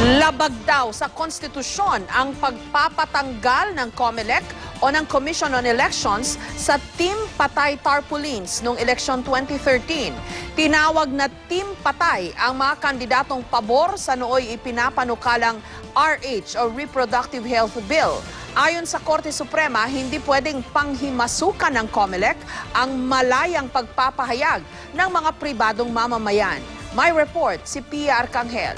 Labag daw sa konstitusyon ang pagpapatanggal ng COMELEC o ng Commission on Elections sa Team Patay Tarpaulins noong eleksyon 2013. Tinawag na Team Patay ang mga kandidatong pabor sa nooy ipinapanukalang RH o Reproductive Health Bill. Ayon sa Korte Suprema, hindi pwedeng panghimasukan ng COMELEC ang malayang pagpapahayag ng mga pribadong mamamayan. May report si Pia Arcangel.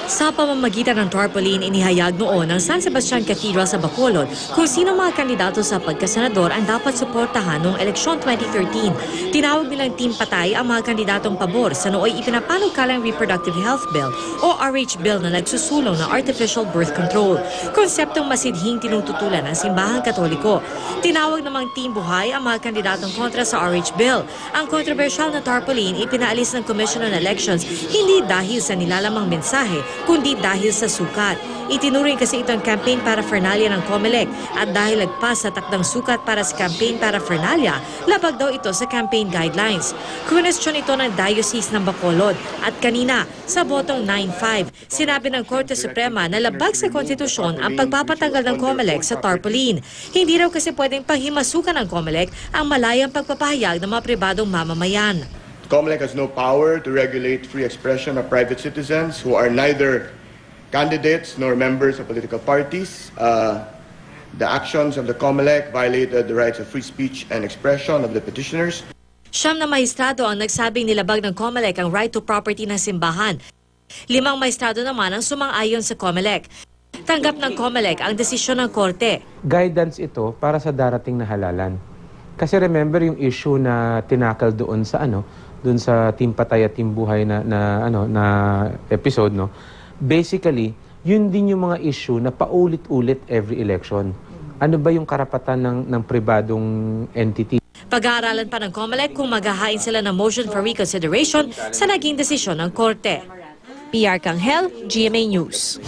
Sa pamamagitan ng tarpaulin, inihayag noon ng San Sebastian Cathedral sa Bacolod kung sino mga kandidato sa pagkasenador ang dapat suportahan noong eleksyon 2013. Tinawag nilang Team Patay ang mga kandidatong pabor sa nooy ipinapanukalang Reproductive Health Bill o RH Bill na nagsusulong ng artificial birth control. Konseptong masidhing tinututulan ng Simbahang Katoliko. Tinawag namang Team Buhay ang mga kandidatong kontra sa RH Bill. Ang kontrobersyal na tarpaulin ipinaalis ng Commission on Elections hindi dahil sa nilalamang mensahe kundi dahil sa sukat. Itinuring kasi itong campaign paraphernalia ng COMELEC at dahil lagpas sa takdang sukat para sa campaign paraphernalia, labag daw ito sa campaign guidelines. Kunestyon ito ng Diocese ng Bacolod at kanina sa botong 9-5, sinabi ng Korte Suprema na labag sa konstitusyon ang pagpapatanggal ng COMELEC sa tarpaulin. Hindi raw kasi pwedeng panghimasukan ng COMELEC ang malayang pagpapahayag ng mga pribadong mamamayan. COMELEC has no power to regulate free expression of private citizens who are neither candidates nor members of political parties. The actions of the COMELEC violated the rights of free speech and expression of the petitioners. Siyam na maestrado ang nagsabing nilabag ng COMELEC ang right to property ng simbahan. 5 maestrado naman ang sumang-ayon sa COMELEC. Tanggap ng COMELEC ang desisyon ng Korte. Guidance ito para sa darating na halalan. Kasi remember yung issue na tinakal doon sa doon sa Team Patay at Team Buhay na episode, no. Basically, yun din yung mga issue na paulit-ulit every election. Ano ba yung karapatan ng pribadong entity? Pag-aaralan pa ng COMELEC kung maghahain sila ng motion for reconsideration sa naging desisyon ng Korte. Pia Arcangel, GMA News.